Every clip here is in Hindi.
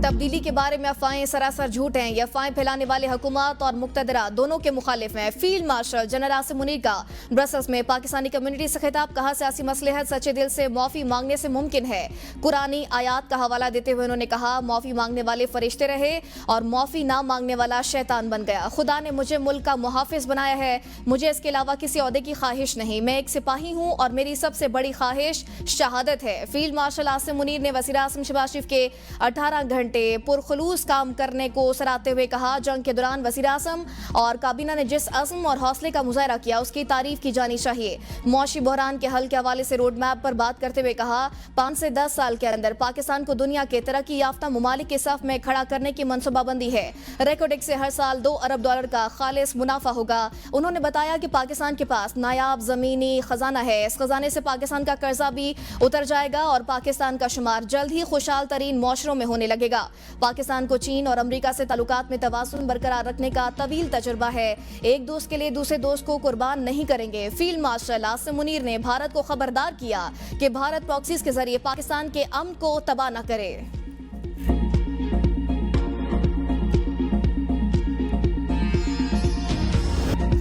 तब्दीली के बारे में अफवाहें सरासर झूठ हैं। ये अफवाहें फैलाने वाले हुकूमत और मुक्तदरा दोनों के मुखालिफ हैं। Field marshal general Asim Munir का ब्रसल्स में पाकिस्तानी कम्युनिटी से खिताब, कहा सियासी मसलहत सच्चे दिल से माफी मांगने से मुमकिन है। कुरानी आयात का हवाला देते हुए उन्होंने कहा, माफी मांगने वाले फरिश्ते रहे और माफी ना मांगने वाला शैतान बन गया। खुदा ने मुझे मुल्क का मुहाफिज बनाया है, मुझे इसके अलावा किसी ओहदे की ख्वाहिश नहीं। मैं एक सिपाही हूँ और मेरी सबसे बड़ी ख्वाहिश शहादत है। फील्ड मार्शल आसिम मुनीर ने वज़ीर आज़म शहबाज शरीफ के 18 घंटे पुरखुलूस काम करने को सराहते हुए कहा, जंग के दौरान वज़ीर आज़म और काबीना ने जिस अज़्म और हौसले का मुजाहरा किया उसकी तारीफ की जानी चाहिए। मुआशी बहरान के हल के हवाले से रोड मैप पर बात करते हुए कहा, 5 से 10 साल के अंदर पाकिस्तान को दुनिया के तरक्की याफ्ता मुमालिक के सफ में खड़ा करने की मनसूबाबंदी है। रेकॉर्ड से हर साल $2 अरब का खालिस मुनाफा होगा। उन्होंने बताया कि पाकिस्तान के पास नायाब जमीनी खजाना है। इस खजाने से पाकिस्तान का कर्जा भी उतर जाएगा और पाकिस्तान का शुमार जल्द ही खुशहाल तरीन मुआशरों में होने लगेगा। पाकिस्तान को चीन और अमेरिका से ताल्लुकात में तवाज़ुन बरकरार रखने का तवील तजुर्बा है। एक दोस्त के लिए दूसरे दोस्त को कुर्बान नहीं करेंगे। फील्ड मार्शल आसिम मुनीर ने भारत को खबरदार किया कि भारत प्रॉक्सीज के जरिए पाकिस्तान के अमन को तबाह न करे।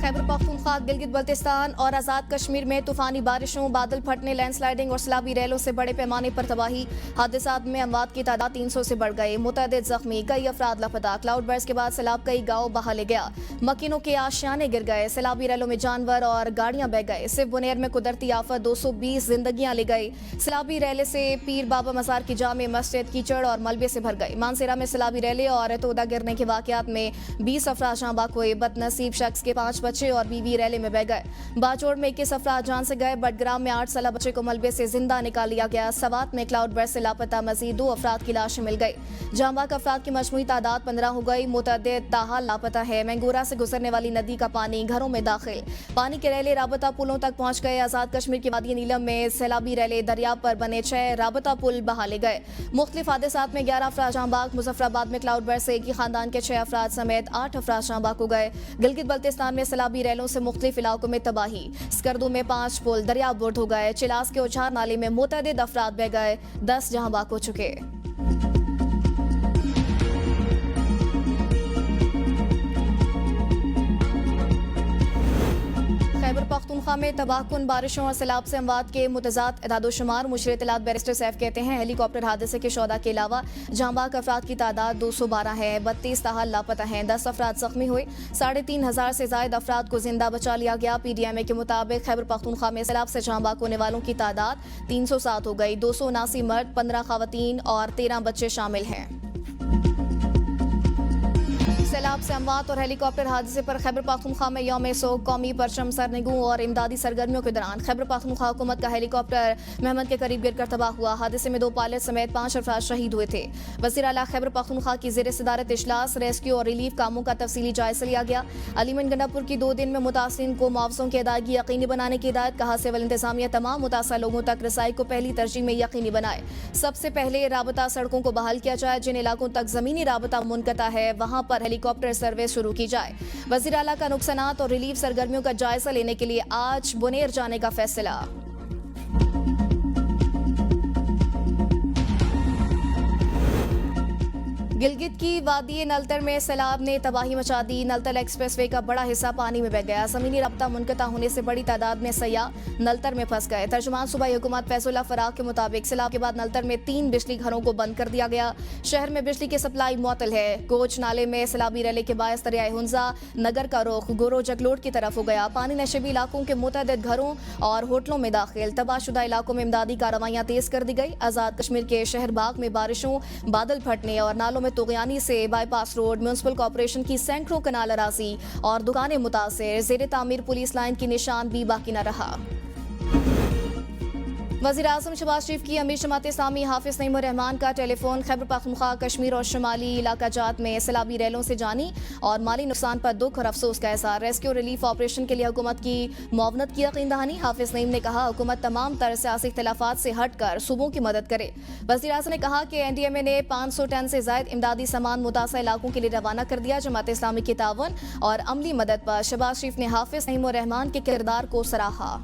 खैबर पख्तूनख्वा, गिलगित बल्तिस्तान और आज़ाद कश्मीर में तूफानी बारिशों, बादल फटने, लैंडस्लाइडिंग और सैलाबी रैलों से बड़े पैमाने पर तबाही। हादसात में अमवात की तादाद 300 से बढ़ गई। मुतअद्दिद जख्मी, कई अफराद लापता। क्लाउड बर्स्ट के बाद सैलाब कई गाँव बहा ले गया। मकीनों के आशियाने गिर गए। सैलाबी रैलों में जानवर और गाड़ियां बह गए। सिर्फ बुनेर में कुदरती आफत 220 जिंदगियां ले गई। सैलाबी रैले से पीर बाबा मजार की जामे मस्जिद कीचड़ और मलबे से भर गई। मानसेरा में सैलाबी रैले और तोदा गिरने के वाकयात में 20 अफराद जाँ बाक हुए। बदनसीब शख्स के 5 बच्चे और बीवी रैले में बह गए। बाजोड़ में 21 अफराद जान से गए। बडग्राम में 8 साल बच्चे को मलबे से जिंदा निकाल लिया गया। सवात में क्लाउड बर्स्ट से लापता मजीद 2 अफराद की लाशें मिल गई। जांबाक अफराद की मजमूई तादाद 15 हो गई। मुतअद्दिद ताहाल लापता है। मैंगोरा से गुजरने वाली नदी का पानी घरों में दाखिल। पानी के रैले राबता पुलों तक पहुंच गए। आजाद कश्मीर के वादी नीलम में सैलाबी रैले दरिया पर बने 6 राबता पुल बहा ले गए। मुख्तलिफ हादसात में 11 अफराद जांबाक। मुजफ्फराबाद में क्लाउड बर्स्ट से एक ही खानदान के 6 अफराद समेत 8 अफराद जांबाक हो गए। गिलगित बल्तिस्तान में सैलाबी रैलों से मुख्तलिफ इलाकों में तबाही। स्कर्दू में 5 पुल दरियाबुर्द हो गए। चिलास के उछार नाले में मुतअद्दिद अफराद बह गए। 10 जहां बाक हो चुके। खैबर पख्तूनख्वा में तबाहकुन बारिशों और सैलाब से अमवात के मुतज़ाद एदादोशुमार। मुशर इत्तलात बैरिस्टर सैफ कहते हैं, हेलीकॉप्टर हादसे के शोदा के अलावा जांबाक अफराद की तादाद 212 है। 32 ताहाल लापता हैं। 10 अफराद जख्मी हुए। 3,500 से ज्यादा अफराद को जिंदा बचा लिया गया। PDMA के मुताबिक खैबर पख्तूनख्वा में सैलाब से जांबाक होने वालों की तादाद 307 हो गई। 279 मर्द, 15 खवातीन और 13 बच्चे शामिल हैं। सैलाब से अमवात और हेलीकॉप्टर हादसे पर खैबर पख्तूनख्वा में यौम सोग, कौमी परचम सरनिगू और इमदादी सरगर्मियों के दौरान खैबर पख्तूनख्वा हुकूमत का हेलीकॉप्टर महमद के करीब गिरकर तबाह हुआ। हादसे में 2 पायलट समेत 5 अफराद शहीद हुए थे। वज़ीर आला खैबर पख्तूनख्वा की ज़ेर सदारत इजलास रेस्क्यू और रिलीफ कामों का तफसीली जायजा लिया गया। अलीमन गंडापुर की 2 दिन में मुतासिरीन को मुआवजों की अदायगी यकीनी बनाने की हिदायत। कहा, सिविल इंतजामिया तमाम मुतासर लोगों तक रसाई को पहली तरजीह में यकीनी बनाए। सबसे पहले राबता सड़कों को बहाल किया जाए। जिन इलाकों तक जमीनी राबता मुनक़ता है वहां पर हेलीकॉप्टर सर्विस शुरू की जाए। वज़ीर आला का नुकसानात और रिलीफ सरगर्मियों का जायजा लेने के लिए आज बुनेर जाने का फैसला। गिलगित की वादी नलतर में सैलाब ने तबाही मचा दी। नलतर एक्सप्रेसवे का बड़ा हिस्सा पानी में बह गया। जमीनी रब्ता मुनक़ता होने से बड़ी तादाद में सयाह नलतर में फंस गए। तर्जुमान सूबाई हुकूमत फैजुल्ला फराग के मुताबिक सैलाब के बाद नलतर में 3 बिजली घरों को बंद कर दिया गया। शहर में बिजली की सप्लाई मुअत्तल है। कोच नाले में सैलाबी रैले के बायस दरियाए हुंजा नगर का रुख गोरो जगलोट की तरफ हो गया। पानी नशेबी इलाकों के मुतअद्दिद घरों और होटलों में दाखिल। तबाहशुदा इलाकों में इमदादी कार्रवाइयां तेज कर दी गई। आजाद कश्मीर के शहर बाग में बारिशों, बादल फटने और नालों में तुगयानी से बाईपास रोड, म्युनिसिपल कॉर्पोरेशन की सैकड़ों कनाल अराजी और दुकानें मुतासिर। ज़ेरे तामीर पुलिस लाइन की निशान भी बाकी न रहा। वज़ीर आज़म शहबाज शरीफ की अमीर जमात इस्लामी हाफिज नईमुर रहमान का टेलीफोन। खैबर पख्तूनख्वा, कश्मीर और शुमाली इलाका जात में सैलाबी रैलों से जानी और माली नुकसान पर दुख और अफसोस का इज़हार। रेस्क्यू रिलीफ ऑपरेशन के लिए हुकूमत की मुआवनत की यकीन दहानी। हाफिज नईम ने कहा, हुकूमत तमाम तरह सियासी इख्तिलाफात से हट कर सूबों की मदद करे। वज़ीर आज़म ने कहा कि NDMA ने 500 टन से ज़ायद इमदादी सामान मुतासर इलाकों के लिए रवाना कर दिया। जमात इस्लामी की तावन और अमली मदद पर शहबाज शरीफ ने हाफिज नईमुर रहमान के किरदार को सराहा।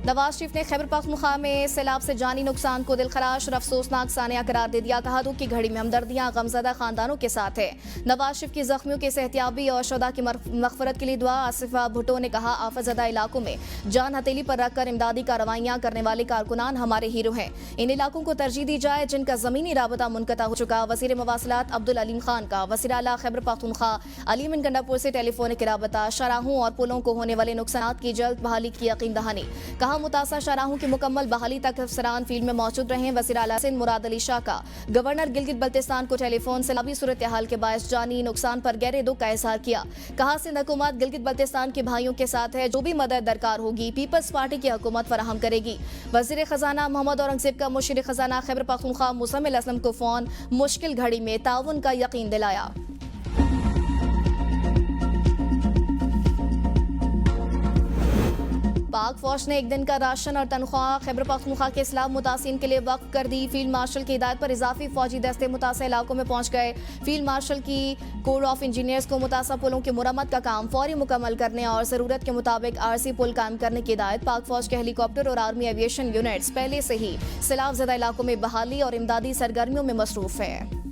नवाज शरीफ ने खैबर पख्तूनख्वा में सैलाब से जानी नुकसान को दिलखराश और अफसोसनाक सानिया करार दे दिया। कहा दुख की घड़ी में हमदर्दियां गमजदा खानदानों के साथ है। नवाज शरीफ की जख्मियों की सेहतियाबी और शुदा की मगफरत के लिए दुआ। आसिफा भुट्टो ने कहा आफतजदा इलाकों में जान हथेली पर रखकर इमदादी कार्रवाइयां करने वाले कारकुनान हमारे हीरो हैं। इन इलाकों को तरजीह दी जाए जिनका जमीनी राबता मुनक़ता हो चुका। वज़ीर मवासिलात अब्दुल अलीम खान का वज़ीर आला खैबर पख्तूनख्वा अली बिन गंडापुर से टेलीफोनिक राबता। शाहराहों और पुलों को होने वाले नुकसान की जल्द बहाली की यकीन दहानी। कहा मुतासा शाहराहों की मुकम्मल बहाली तक अफसरान फील्ड में मौजूद रहे। वज़ीर आला सिंध मुराद अली शाह का गवर्नर गिलगित बल्तिस्तान को टेलीफोन से लबी सूरत हाल के बायस जानी नुकसान पर गहरे दुख का इजहार किया। कहा सिंध हुकूमत गिलगित बल्तिस्तान के भाइयों के साथ है। जो भी मदद दरकार होगी पीपल्स पार्टी की हुकूमत फराहम करेगी। वज़ीर खजाना मोहम्मद औरंगजेब का मुशीर खजाना खैबर पख्तूनख्वा मुसम्मिल असलम को फोन मुश्किल घड़ी में ताउन का यकीन दिलाया। पाक फौज ने एक दिन का राशन और तनख्वाह खैबर पख्तूनख्वा के इस्लाम मुतासिन के लिए वक्फ कर दी। फील्ड मार्शल की हिदायत पर इजाफी फौजी दस्ते मुतासा इलाकों में पहुंच गए। फील्ड मार्शल की कोर ऑफ इंजीनियर्स को मुतासा पुलों की मुरम्मत का काम फौरी मुकम्मल करने और जरूरत के मुताबिक आरसी पुल कायम करने की हिदायत। पाक फौज के हेलीकॉप्टर और आर्मी एविएशन यूनिट्स पहले से ही सैलाब ज़दा इलाकों में बहाली और इमदादी सरगर्मियों में मसरूफ है।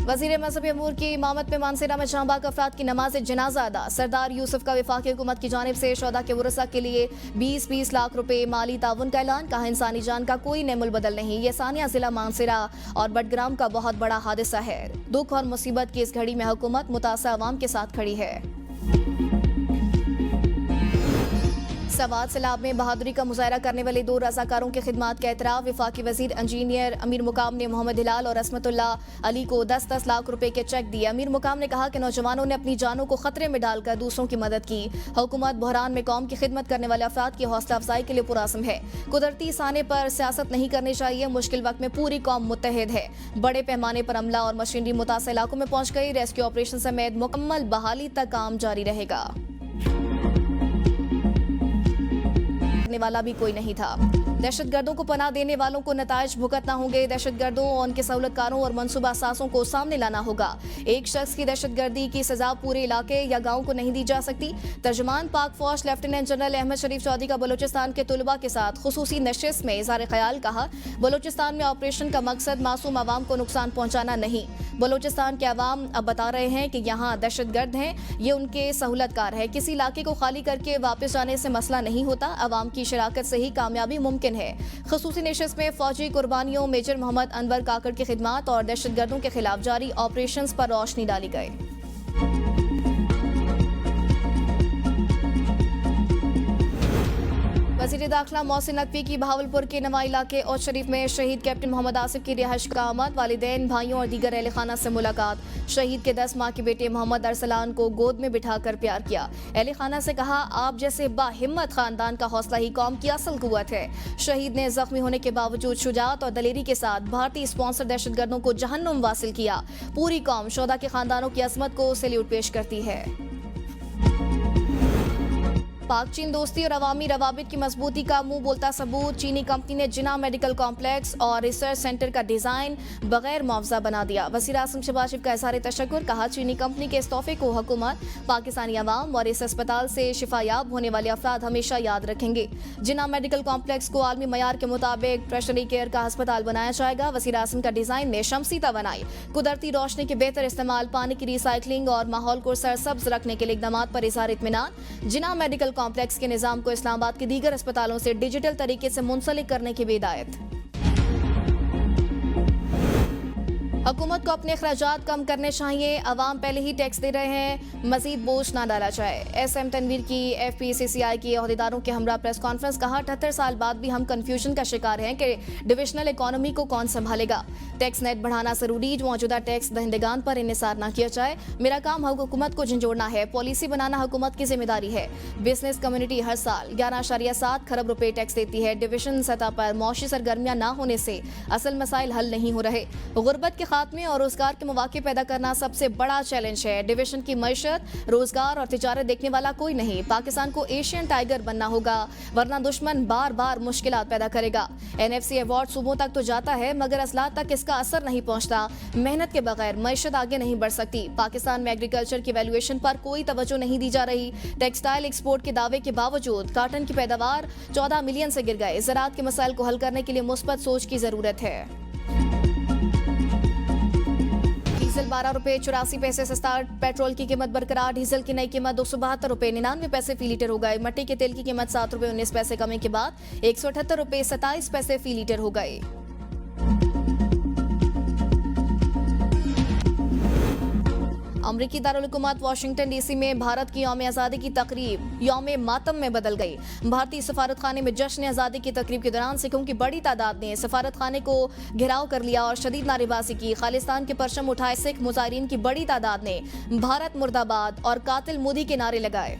वज़ीर मजहबी अमूर की इमामत में मानसेरा में जांबाग अफराद की नमाज जनाजा अदा। सरदार यूसुफ का वफाकी हुकूमत की जानिब से शोहदा के वरसा के लिए 20-20 लाख रुपए माली ताउन का ऐलान। कहा इंसानी जान का कोई नेमुल बदल नहीं। ये सानिया जिला मानसेरा और बडग्राम का बहुत बड़ा हादसा है। दुख और मुसीबत की इस घड़ी में हुकूमत मुतासा अवाम के साथ खड़ी है। सवात सैलाब में बहादुरी का मुजाहरा करने वाले 2 रजाकारों की खिदमात का एतराफ़। वफाकी वजीर इंजीनियर अमीर मुकाम ने मोहम्मद हिलाल और असमतुल्ला अली को 10-10 लाख रुपए के चेक दिए। अमीर मुकाम ने कहा कि नौजवानों ने अपनी जानों को खतरे में डालकर दूसरों की मदद की। हुकूमत बहरान में कौम की खिदमत करने वाले अफराद की हौसला अफजाई के लिए पुरअज़्म है। कुदरती साने पर सियासत नहीं करनी चाहिए। मुश्किल वक्त में पूरी कौम मुत्तहिद है। बड़े पैमाने पर अमला और मशीनरी मुतासिर इलाकों में पहुंच गई। रेस्क्यू ऑपरेशन समेत मुकम्मल बहाली तक काम जारी रहेगा। वाला भी कोई नहीं था। दहशतगर्दों को पनाह देने वालों को नताइज भुगतना होंगे। दहशतगर्दों और उनके सहूलतकारों और मनसूबा साजों को सामने लाना होगा। एक शख्स की दहशतगर्दी की सजा पूरे इलाके या गांव को नहीं दी जा सकती। तर्जुमान पाक फौज लेफ्टिनेंट जनरल अहमद शरीफ चौधरी का बलोचिस्तान के तुलबा के साथ खुसूसी नशिस्त में इज़हार ख्याल। कहा बलोचिस्तान में ऑपरेशन का मकसद मासूम आवाम को नुकसान पहुंचाना नहीं। बलोचिस्तान के अवाम अब बता रहे हैं कि यहाँ दहशतगर्द हैं, ये उनके सहूलतकार है। किसी इलाके को खाली करके वापस जाने से मसला नहीं होता। अवाम की शराकत से ही कामयाबी मुमकिन है। खुसूसी नशिस्त में फौजी कुर्बानियों मेजर मोहम्मद अनवर काकड़ की खिदमत और दहशतगर्दों के खिलाफ जारी ऑपरेशंस पर रोशनी डाली गई। वज़ीर दाखिला मोहसिन नकवी की बहावलपुर के नवा इलाके और शरीफ में शहीद कैप्टन मोहम्मद आसिफ की रिहाइश का आमद। वालिदैन भाइयों और दीगर अहले खाना से मुलाकात। शहीद के 10 माह के बेटे मोहम्मद अरसलान को गोद में बिठाकर प्यार किया। अहले खाना से कहा आप जैसे बाहिम्मत खानदान का हौसला ही कौम की असल कुव्वत है। शहीद ने जख्मी होने के बावजूद शुजाअत और दलेरी के साथ भारतीय स्पॉन्सर दहशतगर्दों को जहन्नुम वासिल किया। पूरी कौम शोहदा के खानदानों की अजमत को सैल्यूट पेश करती है। पाक चीन दोस्ती और अवामी रवाबित की मजबूती का मुंह बोलता सबूत। चीनी कंपनी ने जिना मेडिकल कॉम्प्लेक्स और रिसर्च सेंटर का डिजाइन बगैर मुआवजा बना दिया। वज़ीर आज़म शहबाज शरीफ का इज़हार तशक्कुर। कहा चीनी कंपनी के इस तोहफे को हुकूमत पाकिस्तानी अवाम और इस अस्पताल से शिफायाब होने वाले अफराद हमेशा याद रखेंगे। जिना मेडिकल कॉम्प्लेक्स को आलमी मयार के मुताबिक टर्शरी केयर का अस्पताल बनाया जाएगा। वज़ीर आज़म का डिजाइन ने शमसी तवानाई, कुदरती रोशनी के बेहतर इस्तेमाल, पानी की रिसाइकलिंग और माहौल को सरसब्ज रखने के लिए इक़दाम पर इज़हार इत्मीनान। जिना मेडिकल कॉम्प्लेक्स के निजाम को इस्लामाबाद के दीगर अस्पतालों से डिजिटल तरीके से मुंसलिक करने की भी हिदायत। हुकूमत को अपने अखराजात कम करने चाहिए। अवाम पहले ही टैक्स दे रहे हैं, मजीद बोझ ना डाला जाए। SM तनवीर की FPCCI के अहदेदारों के हमरा प्रेस कॉन्फ्रेंस। कहा 78 साल बाद भी हम कंफ्यूजन का शिकार हैं कि डिविजनल इकोनॉमी को कौन संभालेगा। टैक्स नेट बढ़ाना जरूरी। मौजूदा टैक्स दहिंदगान पर इन्हिसार ना किया जाए। मेरा काम हुकूमत को झंझोड़ना है। पॉलिसी बनाना हुकूमत की जिम्मेदारी है। बिजनेस कम्युनिटी हर साल 11.7 खरब रुपए टैक्स देती है। डिविजन सतह पर मौशी सरगर्मियां ना होने से असल मसाइल हल नहीं हो रहे। गुर्बत के खात्मे और रोजगार के मौके पैदा करना सबसे बड़ा चैलेंज है। डिवीजन की मईशत, रोजगार और तिजारत देखने वाला कोई नहीं। पाकिस्तान को एशियन टाइगर बनना होगा, वरना दुश्मन बार बार मुश्किलात पैदा करेगा। NFC अवार्ड सूबों तक तो जाता है मगर असलात तक इसका असर नहीं पहुंचता। मेहनत के बगैर मईशत आगे नहीं बढ़ सकती। पाकिस्तान में एग्रीकल्चर की वैल्यूएशन पर कोई तवज्जो नहीं दी जा रही। टेक्सटाइल एक्सपोर्ट के दावे के बावजूद काटन की पैदावार 14 मिलियन से गिर गए। ज़राअत के मसाइल को हल करने के लिए मुस्बत सोच की जरूरत है। डीजल 12 रुपए 84 पैसे सस्ता, पेट्रोल की कीमत बरकरार। डीजल की नई कीमत 272 रुपए 99 पैसे फी लीटर हो गए। मट्टी के तेल की कीमत 7 रुपए 19 पैसे कमी के बाद 178 रुपए 27 पैसे फी लीटर हो गई। अमरीकी दारुल हुकूमत वाशिंगटन DC में भारत की यौम आज़ादी की तकरीब यौम मातम में बदल गई। भारतीय सफारत खाने में जश्न आज़ादी की तकरीब के दौरान सिखों की बड़ी तादाद ने सफारत खाने को घेराव कर लिया और शदीद नारेबाजी की। खालिस्तान के परचम उठाए सिख मुजाहिरीन की बड़ी तादाद ने भारत मुर्दाबाद और कातिल मोदी के नारे लगाए।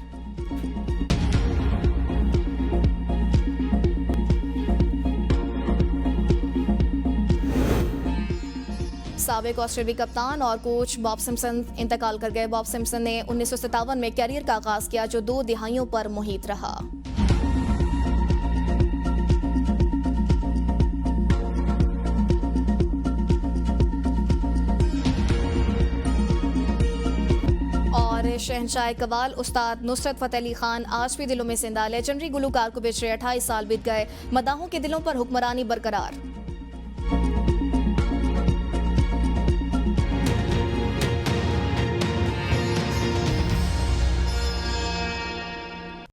साबिक ऑस्ट्रेलियाई कप्तान और कोच बॉब सिम्पसन इंतकाल कर गए। बॉब सिम्पसन ने 1957 में कैरियर का आगाज किया जो 2 दिहाइयों पर मुहित रहा। और शहंशाह कवाल उस्ताद नुसरत फतेह अली खान आज भी दिलों में जिंदा। लेजेंडरी गुलूकार को बिछड़े 28 साल बीत गए। मदाहों के दिलों पर हुक्मरानी बरकरार।